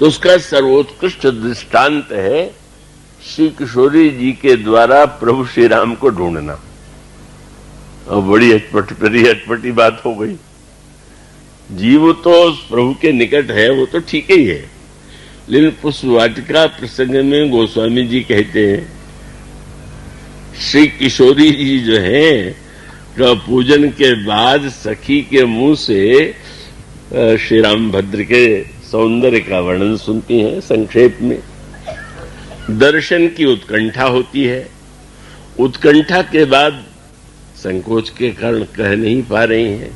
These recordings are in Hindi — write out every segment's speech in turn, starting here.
तो उसका सर्वोत्कृष्ट दृष्टांत है श्री किशोरी जी के द्वारा प्रभु श्री राम को ढूंढना। और बड़ी अटपटी बात हो गई। जीव तो प्रभु के निकट है, वो तो ठीक ही है, लेकिन पुष्प वाटिका प्रसंग में गोस्वामी जी कहते हैं श्री किशोरी जी जो है का पूजन के बाद सखी के मुंह से श्री रामभद्र के सौंदर्य का वर्णन सुनती हैं। संक्षेप में दर्शन की उत्कंठा होती है। उत्कंठा के बाद संकोच के कारण कह नहीं पा रही हैं।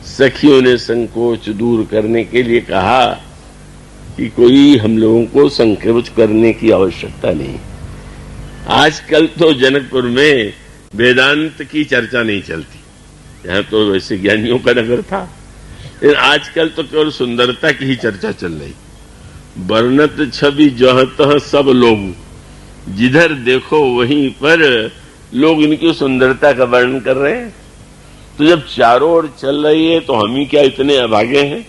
सखियों ने संकोच दूर करने के लिए कहा कि कोई हम लोगों को संकोच करने की आवश्यकता नहीं। आजकल तो जनकपुर में वेदांत की चर्चा नहीं चलती, यहां तो वैसे ज्ञानियों का नगर था, लेकिन आजकल तो केवल सुंदरता की ही चर्चा चल रही। वर्णत छवि जहां तह सब लोग, जिधर देखो वहीं पर लोग इनकी सुंदरता का वर्णन कर रहे हैं। तो जब चारों ओर चल रही है तो हम ही क्या इतने अभागे हैं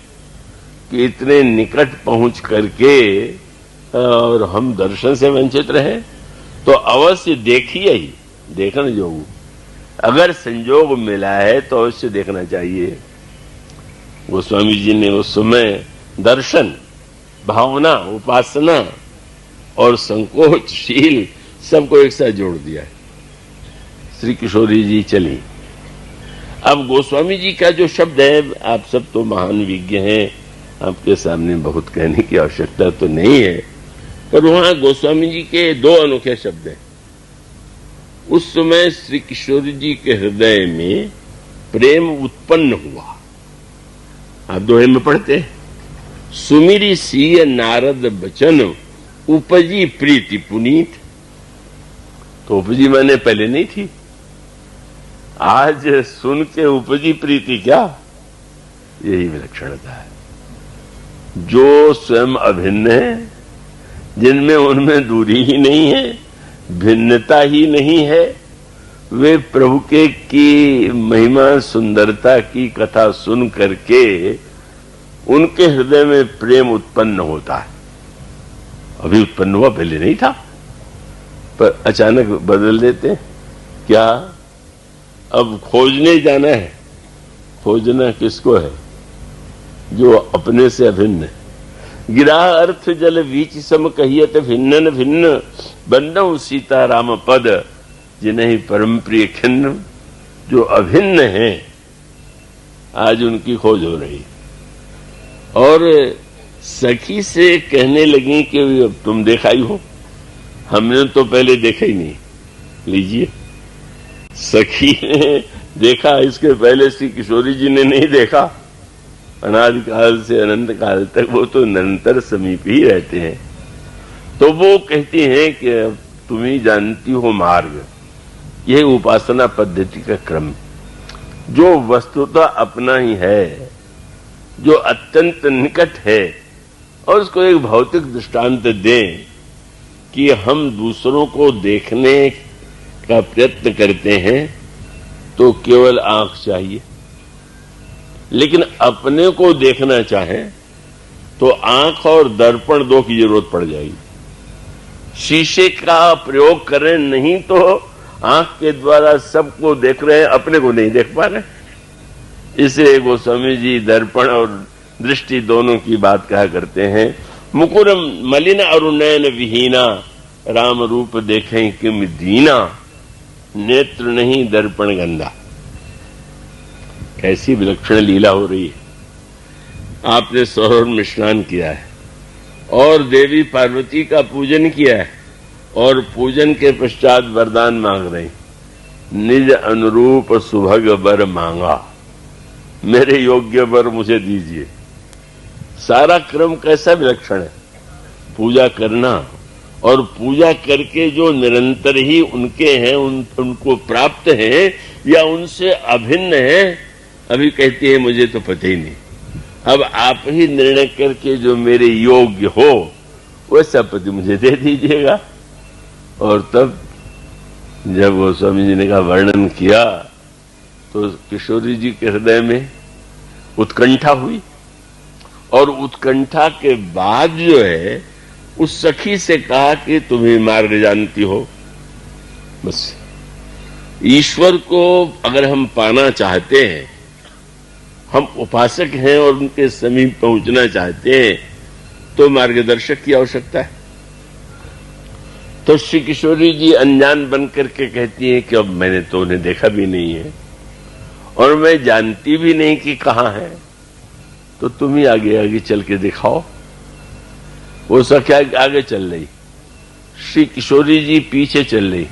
कि इतने निकट पहुंच करके और हम दर्शन से वंचित रहे? तो अवश्य देखिए ही, देखना जोग, अगर संजोग मिला है तो अवश्य देखना चाहिए। गोस्वामी जी ने उस समय दर्शन, भावना, उपासना और संकोचशील सबको एक साथ जोड़ दिया है। श्री किशोरी जी चली। अब गोस्वामी जी का जो शब्द है, आप सब तो महान विज्ञ हैं, आपके सामने बहुत कहने की आवश्यकता तो नहीं है, पर वहां गोस्वामी जी के दो अनोखे शब्द हैं। उस समय श्री किशोरी जी के हृदय में प्रेम उत्पन्न हुआ। आप दोहे में पढ़ते हैं, सुमिरी सीय नारद बचन उपजी प्रीति पुनीत। तो उपजी मैंने पहले नहीं थी, आज सुन के उपजी प्रीति क्या? यही विलक्षणता है। जो स्वयं अभिन्न है, जिनमें उनमें दूरी ही नहीं है, भिन्नता ही नहीं है, वे प्रभु के की महिमा सुंदरता की कथा सुन करके उनके हृदय में प्रेम उत्पन्न होता है। अभी उत्पन्न हुआ, पहले नहीं था, पर अचानक बदल देते हैं। क्या? अब खोजने जाना है। खोजना किसको है? जो अपने से अभिन्न है। गिरा अर्थ जल बीच सम कहियत भिन्न भिन्न, बन्नऊ सीता राम पद जिन्हें परम प्रिय खिन्न। जो अभिन्न है, आज उनकी खोज हो रही। और सखी से कहने लगी कि अब तुम देखा ही हो, हमने तो पहले देखा ही नहीं। लीजिए, सखी ने देखा, इसके पहले श्री किशोरी जी ने नहीं देखा। अनादिकाल से अनंत काल तक वो तो निरंतर समीप ही रहते हैं। तो वो कहती हैं कि तुम ही जानती हो मार्ग, यह उपासना पद्धति का क्रम जो वस्तुतः अपना ही है, जो अत्यंत निकट है, और उसको एक भौतिक दृष्टांत दें कि हम दूसरों को देखने का प्रयत्न करते हैं तो केवल आंख चाहिए, लेकिन अपने को देखना चाहें तो आंख और दर्पण दो की जरूरत पड़ जाएगी। शीशे का प्रयोग करें, नहीं तो आंख के द्वारा सबको देख रहे हैं, अपने को नहीं देख पा रहे। इसलिए गोस्वामी जी दर्पण और दृष्टि दोनों की बात कहा करते हैं। मुकुरम मलिन अरुणैन विहीना, राम रूप देखें किम दीना, नेत्र नहीं दर्पण गंदा। कैसी विलक्षण लीला हो रही है। आपने सरोवर में स्नान किया है और देवी पार्वती का पूजन किया है, और पूजन के पश्चात वरदान मांग रहे, निज अनुरूप सुभग वर मांगा, मेरे योग्य वर मुझे दीजिए। सारा क्रम कैसा विलक्षण है। पूजा करना, और पूजा करके जो निरंतर ही उनके हैं, उनको प्राप्त हैं या उनसे अभिन्न है, अभी कहती है मुझे तो पता ही नहीं। अब आप ही निर्णय करके जो मेरे योग्य हो वैसा पति मुझे दे दीजिएगा। और तब जब गोस्वामी जी ने का वर्णन किया तो किशोरी जी के हृदय में उत्कंठा हुई, और उत्कंठा के बाद जो है उस सखी से कहा कि तुम्हें मार्ग जानती हो। बस ईश्वर को अगर हम पाना चाहते हैं, हम उपासक हैं और उनके समीप पहुंचना चाहते हैं, तो मार्गदर्शक की आवश्यकता है। तो श्री किशोरी जी अनजान बन करके कहती हैं कि अब मैंने तो उन्हें देखा भी नहीं है और मैं जानती भी नहीं कि कहां है, तो तुम ही आगे आगे चल के दिखाओ। वो सखी आगे चल रही, श्री किशोरी जी पीछे चल रही।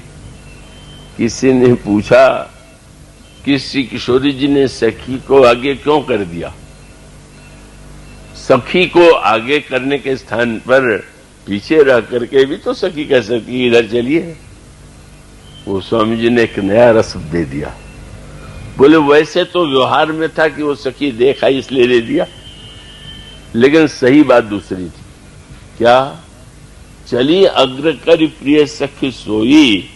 किसी ने पूछा कि श्री किशोरी जी ने सखी को आगे क्यों कर दिया? सखी को आगे करने के स्थान पर पीछे रह करके भी तो सखी कह सकती इधर चलिए। वो स्वामी जी ने एक नया रस दे दिया। बोले वैसे तो व्यवहार में था कि वो सखी देखा इसलिए दे दिया, लेकिन सही बात दूसरी थी। क्या? चली अग्र कर प्रिय सखी सोई।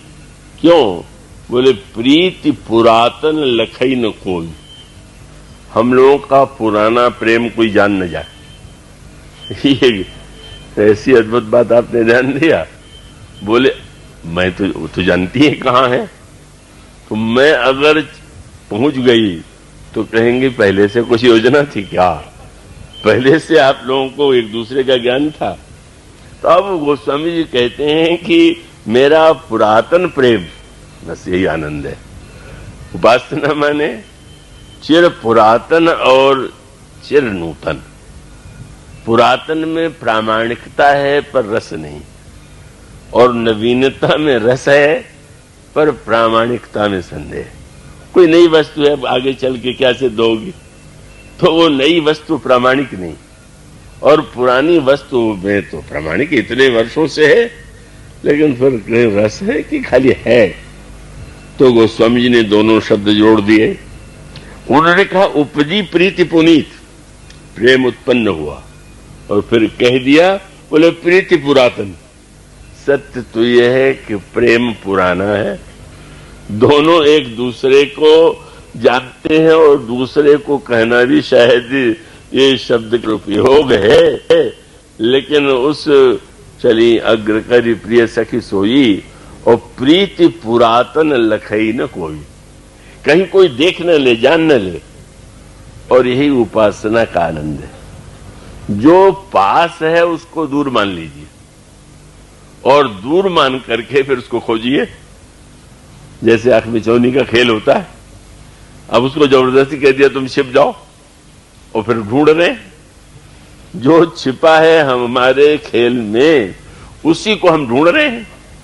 क्यों? बोले प्रीति पुरातन लखई न कोई। हम लोगों का पुराना प्रेम कोई जान न जाए। ये ऐसी अद्भुत बात आपने ध्यान दिया। बोले मैं तो जानती है कहां है, तो मैं अगर पहुंच गई तो कहेंगे पहले से कुछ योजना थी क्या? पहले से आप लोगों को एक दूसरे का ज्ञान था? तो अब गोस्वामी जी कहते हैं कि मेरा पुरातन प्रेम, बस यही आनंद है। उपासना माने चिर पुरातन और चिर नूतन। पुरातन में प्रामाणिकता है पर रस नहीं, और नवीनता में रस है पर प्रामाणिकता में संदेह। कोई नई वस्तु है, आगे चल के क्या सिद्ध होगी? तो वो नई वस्तु प्रामाणिक नहीं, और पुरानी वस्तु में तो प्रामाणिक इतने वर्षों से है, लेकिन फिर रस है कि खाली है? तो गोस्वामी जी ने दोनों शब्द जोड़ दिए। उन्होंने कहा उपजी प्रीति पुनीत, प्रेम उत्पन्न हुआ, और फिर कह दिया बोले प्रीति पुरातन। सत्य तो यह है कि प्रेम पुराना है, दोनों एक दूसरे को जानते हैं, और दूसरे को कहना भी शायद ये शब्द का उपयोग है, लेकिन उस चली अग्र करी प्रिय सखी सोई, और प्रीति पुरातन लखई न कोई। कहीं कोई देख न ले, जान न ले। और यही उपासना का आनंद है। जो पास है उसको दूर मान लीजिए, और दूर मान करके फिर उसको खोजिए। जैसे आंख मिचौनी का खेल होता है, अब उसको जबरदस्ती कह दिया तुम छिप जाओ, और फिर ढूंढ रहे। जो छिपा है हमारे खेल में, उसी को हम ढूंढ रहे हैं।